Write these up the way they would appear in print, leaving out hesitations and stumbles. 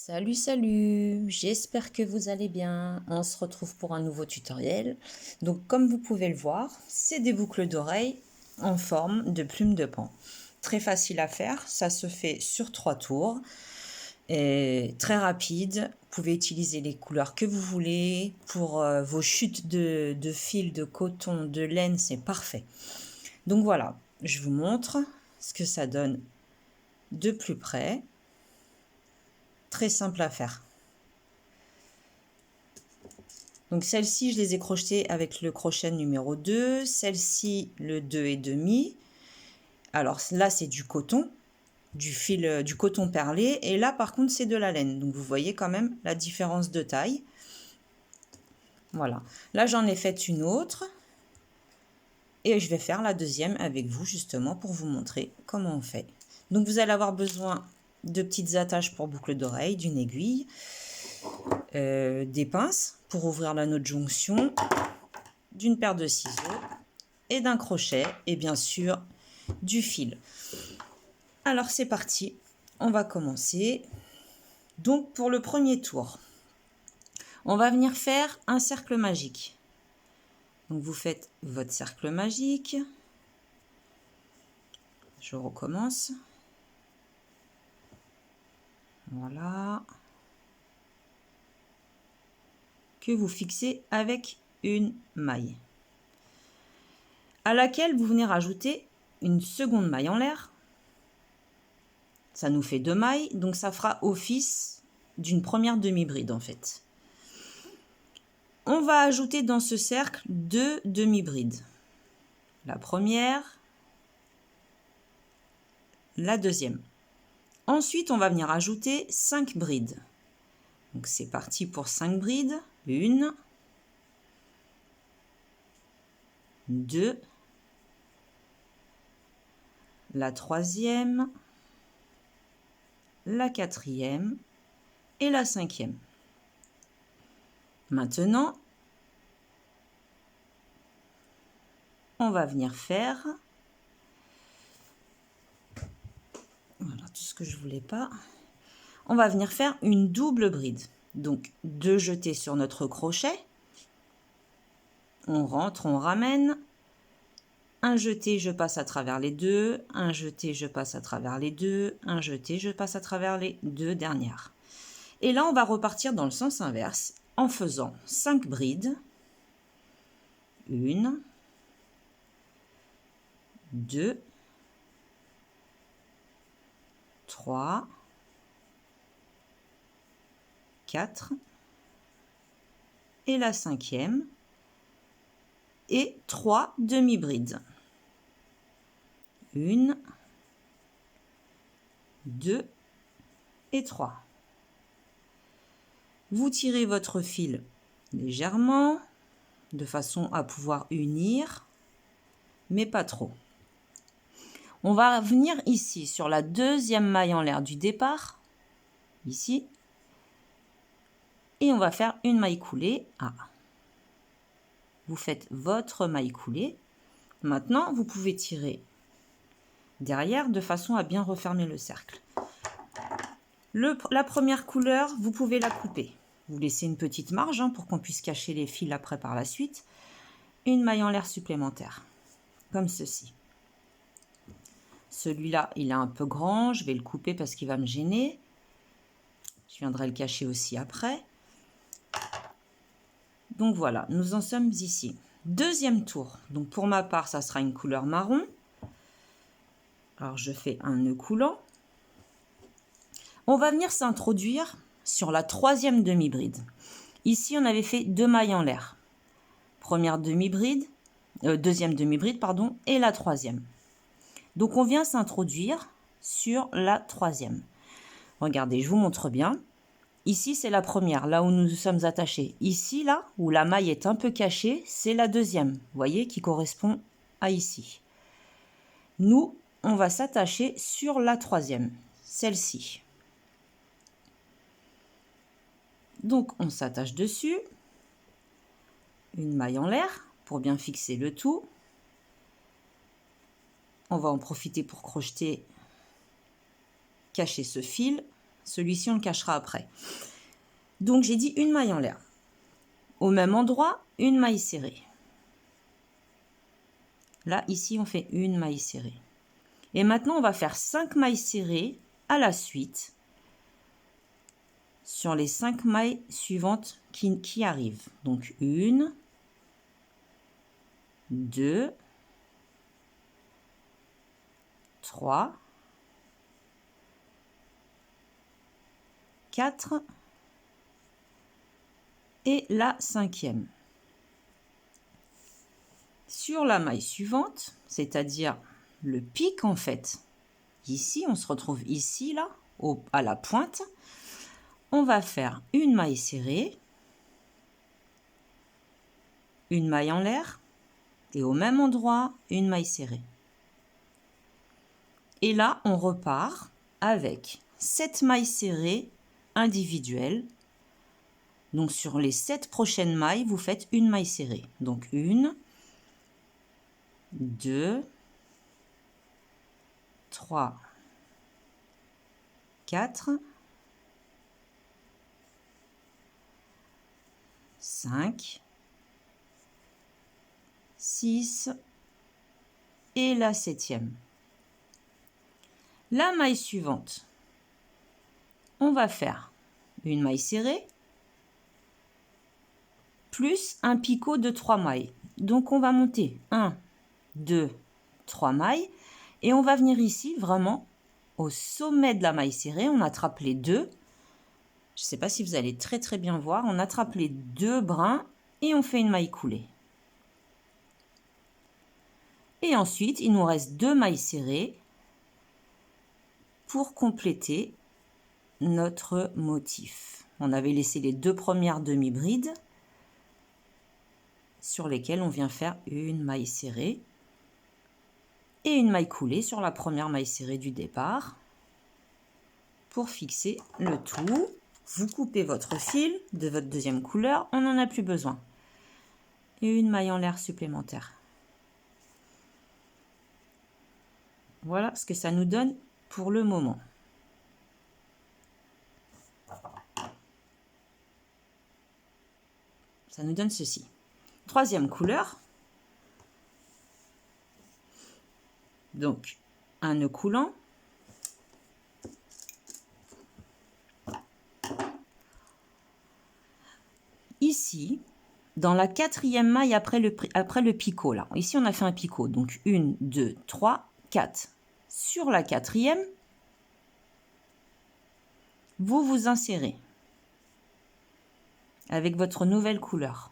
Salut, salut, j'espère que vous allez bien. On se retrouve pour un nouveau tutoriel. Donc comme vous pouvez le voir, c'est des boucles d'oreilles en forme de plume de pan. Très facile à faire, ça se fait sur 3 tours. Et très rapide, vous pouvez utiliser les couleurs que vous voulez. Pour vos chutes de fil, de coton, de laine, c'est parfait. Donc voilà, je vous montre ce que ça donne de plus près. Très simple à faire. Donc celles-ci, je les ai crochetées avec le crochet numéro 2. Celle-ci, le 2,5. Alors là, c'est du coton, du fil, du coton perlé. Et là, par contre, c'est de la laine. Donc vous voyez quand même la différence de taille. Voilà. Là, j'en ai fait une autre. Et je vais faire la deuxième avec vous, justement, pour vous montrer comment on fait. Donc vous allez avoir besoin de petites attaches pour boucles d'oreilles, d'une aiguille, des pinces pour ouvrir l'anneau de jonction, d'une paire de ciseaux et d'un crochet et bien sûr du fil. Alors c'est parti, on va commencer. Donc pour le premier tour, on va venir faire un cercle magique. Donc vous faites votre cercle magique. Je recommence. Voilà. Que vous fixez avec une maille. À laquelle vous venez rajouter une seconde maille en l'air. Ça nous fait 2 mailles, donc ça fera office d'une première demi-bride en fait. On va ajouter dans ce cercle 2 demi-brides. La première, la deuxième. Ensuite, on va venir ajouter 5 brides. Donc c'est parti pour 5 brides. 1, 2, la troisième, la quatrième et la cinquième. Maintenant, on va venir faire, voilà tout ce que je voulais pas, on va venir faire une double bride. Donc 2 jetés sur notre crochet, on rentre, on ramène, un jeté, je passe à travers les deux, un jeté, je passe à travers les deux, un jeté, je passe à travers les deux dernières. Et là, on va repartir dans le sens inverse en faisant 5 brides. 1, 2, 3, 4 et la cinquième et 3 demi-brides. 1, 2 et 3. Vous tirez votre fil légèrement de façon à pouvoir unir, mais pas trop. On va venir ici sur la deuxième maille en l'air du départ, ici, et on va faire une maille coulée. Vous faites votre maille coulée. Maintenant, vous pouvez tirer derrière de façon à bien refermer le cercle. La première couleur, vous pouvez la couper. Vous laissez une petite marge pour qu'on puisse cacher les fils après par la suite. Une maille en l'air supplémentaire, comme ceci. Celui-là, il est un peu grand, je vais le couper parce qu'il va me gêner. Je viendrai le cacher aussi après. Donc voilà, nous en sommes ici. Deuxième tour, donc pour ma part, ça sera une couleur marron. Alors je fais un nœud coulant. On va venir s'introduire sur la troisième demi-bride. Ici, on avait fait 2 mailles en l'air. Première demi-bride, deuxième demi-bride, pardon, et la troisième. Donc on vient s'introduire sur la troisième. Regardez, je vous montre bien. Ici, c'est la première, là où nous nous sommes attachés. Ici, là, où la maille est un peu cachée, c'est la deuxième, vous voyez, qui correspond à ici. Nous, on va s'attacher sur la troisième, celle-ci. Donc, on s'attache dessus. Une maille en l'air pour bien fixer le tout. On va en profiter pour crocheter, cacher ce fil. Celui-ci, on le cachera après. Donc, j'ai dit une maille en l'air. Au même endroit, une maille serrée. Là, ici, on fait une maille serrée. Et maintenant, on va faire 5 mailles serrées à la suite sur les 5 mailles suivantes qui arrivent. Donc, 1, 2, 3, 4 et la 5e. Sur la maille suivante, c'est-à-dire le pic en fait, ici, on se retrouve ici, là, à la pointe, on va faire une maille serrée, une maille en l'air, et au même endroit, une maille serrée. Et là, on repart avec 7 mailles serrées individuelles. Donc, sur les 7 prochaines mailles, vous faites une maille serrée. Donc, 1, 2, 3, 4, 5, 6 et la 7e. La maille suivante, on va faire une maille serrée plus un picot de 3 mailles. Donc, on va monter 1, 2, 3 mailles et on va venir ici vraiment au sommet de la maille serrée. On attrape les deux. Je ne sais pas si vous allez très très bien voir. On attrape les deux brins et on fait une maille coulée. Et ensuite, il nous reste 2 mailles serrées pour compléter notre motif. On avait laissé les 2 premières demi-brides sur lesquelles on vient faire une maille serrée et une maille coulée sur la première maille serrée du départ. Pour fixer le tout, vous coupez votre fil de votre deuxième couleur, on n'en a plus besoin. Et une maille en l'air supplémentaire. Voilà ce que ça nous donne pour le moment. Ça nous donne ceci. Troisième couleur. Donc, un nœud coulant. Ici, dans la 4e maille après le picot, là. Ici, on a fait un picot. Donc, 1, 2, 3, 4. Sur la 4e, vous vous insérez avec votre nouvelle couleur.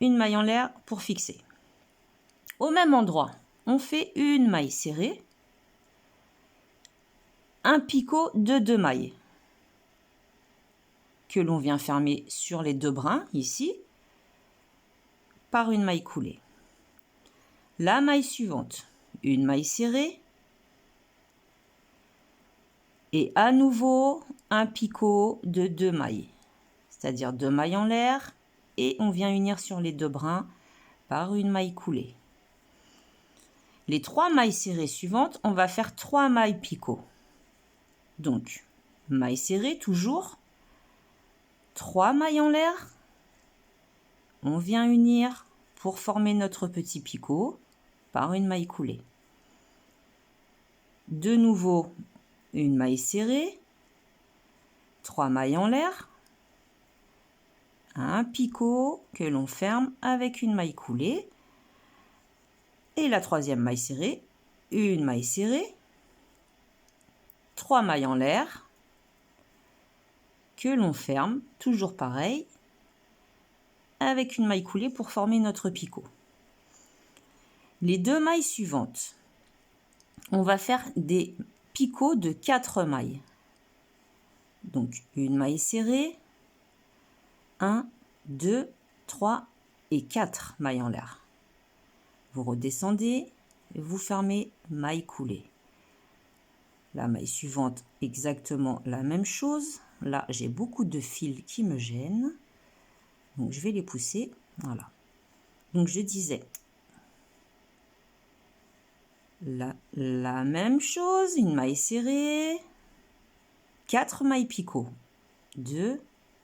Une maille en l'air pour fixer. Au même endroit, on fait une maille serrée, un picot de 2 mailles que l'on vient fermer sur les 2 brins ici par une maille coulée. La maille suivante, une maille serrée et à nouveau un picot de 2 mailles, c'est-à-dire 2 mailles en l'air et on vient unir sur les 2 brins par une maille coulée. Les 3 mailles serrées suivantes, on va faire 3 mailles picot. Donc, maille serrée toujours, 3 mailles en l'air, on vient unir pour former notre petit picot par une maille coulée. De nouveau, une maille serrée, 3 mailles en l'air, un picot que l'on ferme avec une maille coulée et la 3e maille serrée, une maille serrée, 3 mailles en l'air que l'on ferme, toujours pareil, avec une maille coulée pour former notre picot. Les 2 mailles suivantes, on va faire des picots de 4 mailles. Donc une maille serrée, 1, 2, 3 et 4 mailles en l'air. Vous redescendez et vous fermez maille coulée. La maille suivante, exactement la même chose. Là, j'ai beaucoup de fils qui me gênent. Donc, je vais les pousser. Voilà. Donc, je disais La même chose, une maille serrée, 4 mailles picot, 2,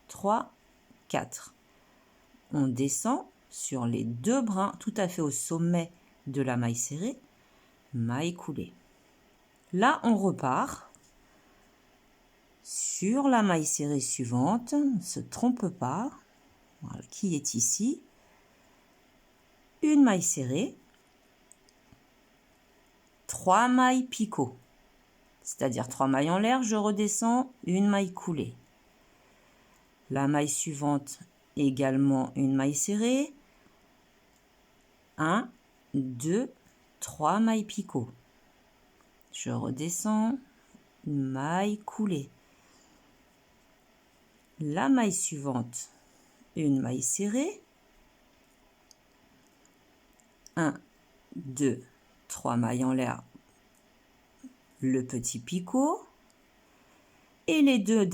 3, 4. On descend sur les 2 brins tout à fait au sommet de la maille serrée, maille coulée. Là, on repart sur la maille serrée suivante, ne se trompe pas, voilà, qui est ici, une maille serrée, 3 mailles picot, c'est-à-dire 3 mailles en l'air, je redescends, une maille coulée. La maille suivante, également une maille serrée, 1, 2, 3 mailles picot. Je redescends, une maille coulée. La maille suivante, une maille serrée, 1, 2, 3 mailles en l'air, le petit picot. Et les deux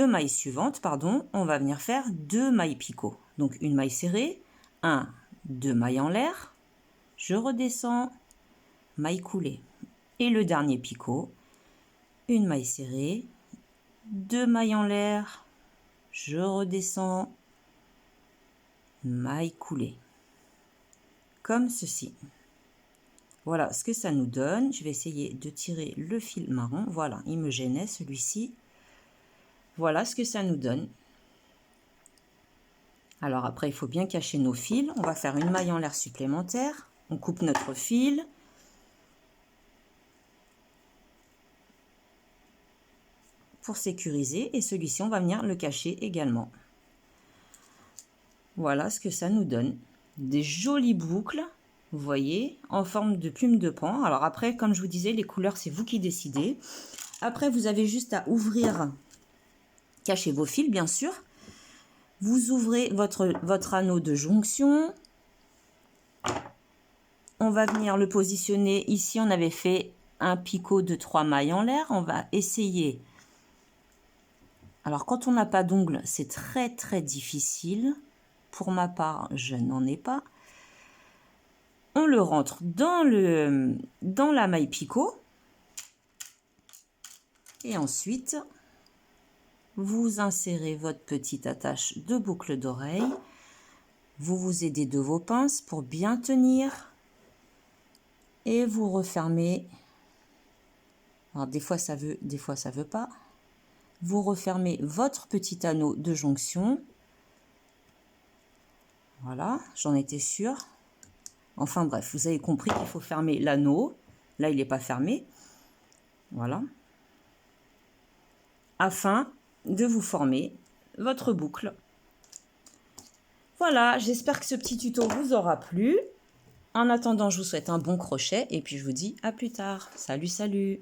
mailles suivantes, on va venir faire 2 mailles picot. Donc une maille serrée, 1, 2 mailles en l'air, je redescends, maille coulée. Et le dernier picot, une maille serrée, 2 mailles en l'air, je redescends, maille coulée. Comme ceci. Voilà ce que ça nous donne. Je vais essayer de tirer le fil marron. Voilà, il me gênait celui-ci. Voilà ce que ça nous donne. Alors après, il faut bien cacher nos fils. On va faire une maille en l'air supplémentaire. On coupe notre fil. Pour sécuriser. Et celui-ci, on va venir le cacher également. Voilà ce que ça nous donne. Des jolies boucles. Vous voyez, en forme de plume de pan. Alors après, comme je vous disais, les couleurs, c'est vous qui décidez. Après, vous avez juste à ouvrir, cacher vos fils, bien sûr. Vous ouvrez votre anneau de jonction. On va venir le positionner. Ici, on avait fait un picot de 3 mailles en l'air. On va essayer. Alors, quand on n'a pas d'ongles, c'est très, très difficile. Pour ma part, je n'en ai pas. On le rentre dans la maille picot. Et ensuite, vous insérez votre petite attache de boucle d'oreille. Vous vous aidez de vos pinces pour bien tenir. Et vous refermez. Alors des fois ça veut pas. Vous refermez votre petit anneau de jonction. Voilà, j'en étais sûre. Enfin bref, vous avez compris qu'il faut fermer l'anneau. Là, il n'est pas fermé. Voilà. Afin de vous former votre boucle. Voilà, j'espère que ce petit tuto vous aura plu. En attendant, je vous souhaite un bon crochet et puis je vous dis à plus tard. Salut, salut!